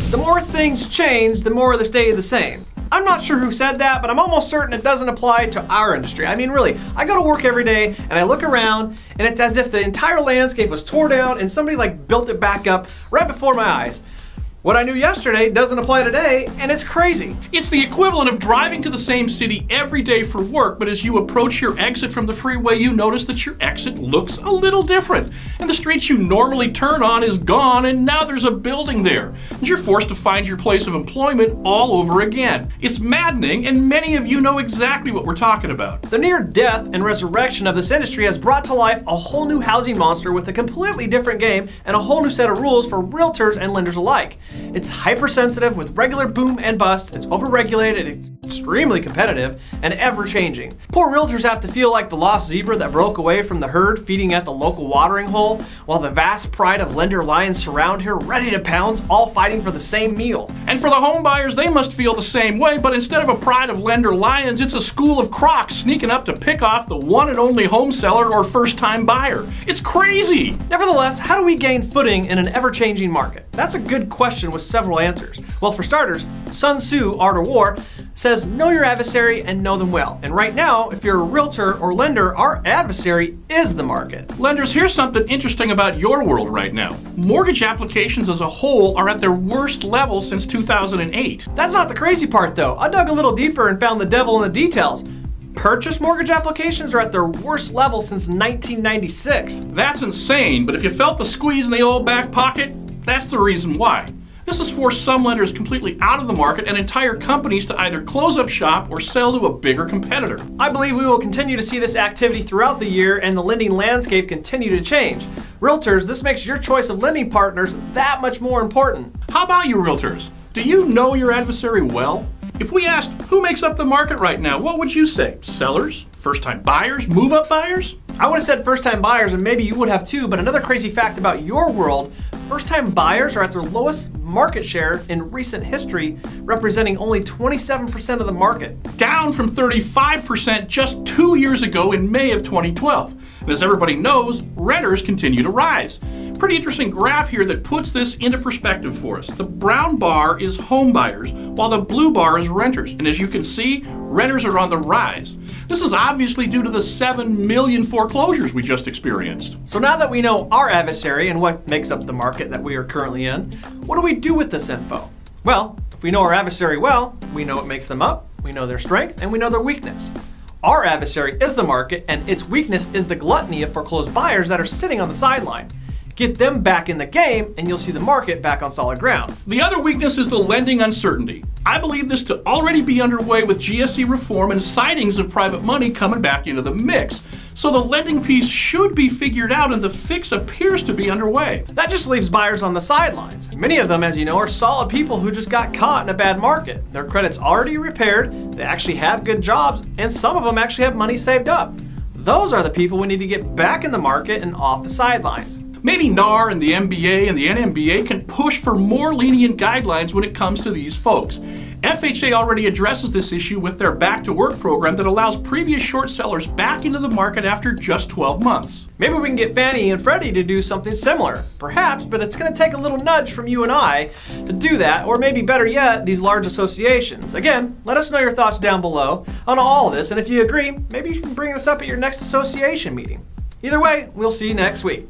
The more things change, the more they stay the same. I'm not sure who said that, but I'm almost certain it doesn't apply to our industry. I mean, really, I go to work every day and I look around and it's as if the entire landscape was torn down and somebody built it back up right before my eyes. What I knew yesterday doesn't apply today, and it's crazy. It's the equivalent of driving to the same city every day for work, but as you approach your exit from the freeway, you notice that your exit looks a little different. And the street you normally turn on is gone, and now there's a building there. And you're forced to find your place of employment all over again. It's maddening, and many of you know exactly what we're talking about. The near death and resurrection of this industry has brought to life a whole new housing monster with a completely different game and a whole new set of rules for realtors and lenders alike. It's hypersensitive with regular boom and bust, it's overregulated, it's extremely competitive, and ever-changing. Poor realtors have to feel like the lost zebra that broke away from the herd feeding at the local watering hole, while the vast pride of lender lions surround her, ready to pounce, all fighting for the same meal. And for the home buyers, they must feel the same way, but instead of a pride of lender lions, it's a school of crocs sneaking up to pick off the one and only home seller or first-time buyer. It's crazy! Nevertheless, how do we gain footing in an ever-changing market? That's a good question with several answers. Well, for starters, Sun Tzu, Art of War, says know your adversary and know them well. And right now, if you're a realtor or lender, our adversary is the market. Lenders, here's something interesting about your world right now. Mortgage applications as a whole are at their worst level since 2008. That's not the crazy part though. I dug a little deeper and found the devil in the details. Purchase mortgage applications are at their worst level since 1996. That's insane, but if you felt the squeeze in the old back pocket, that's the reason why. This has forced some lenders completely out of the market and entire companies to either close up shop or sell to a bigger competitor. I believe we will continue to see this activity throughout the year and the lending landscape continue to change. Realtors, this makes your choice of lending partners that much more important. How about you realtors? Do you know your adversary well? If we asked who makes up the market right now, what would you say? Sellers? First-time buyers? Move-up buyers? I would have said first-time buyers, and maybe you would have too, but another crazy fact about your world, first-time buyers are at their lowest market share in recent history, representing only 27% of the market. Down from 35% just 2 years ago in May of 2012. And as everybody knows, renters continue to rise. Pretty interesting graph here that puts this into perspective for us. The brown bar is home buyers, while the blue bar is renters. And as you can see, renters are on the rise. This is obviously due to the 7 million foreclosures we just experienced. So now that we know our adversary and what makes up the market that we are currently in, what do we do with this info? Well, if we know our adversary well, we know what makes them up, we know their strength, and we know their weakness. Our adversary is the market, and its weakness is the gluttony of foreclosed buyers that are sitting on the sideline. Get them back in the game, and you'll see the market back on solid ground. The other weakness is the lending uncertainty. I believe this to already be underway with GSE reform and sightings of private money coming back into the mix. So the lending piece should be figured out and the fix appears to be underway. That just leaves buyers on the sidelines. Many of them, as you know, are solid people who just got caught in a bad market. Their credit's already repaired, they actually have good jobs, and some of them actually have money saved up. Those are the people we need to get back in the market and off the sidelines. Maybe NAR and the MBA and the NMBA can push for more lenient guidelines when it comes to these folks. FHA already addresses this issue with their Back to Work program that allows previous short sellers back into the market after just 12 months. Maybe we can get Fannie and Freddie to do something similar. Perhaps, but it's going to take a little nudge from you and I to do that, or maybe better yet, these large associations. Again, let us know your thoughts down below on all of this, and if you agree, maybe you can bring this up at your next association meeting. Either way, we'll see you next week.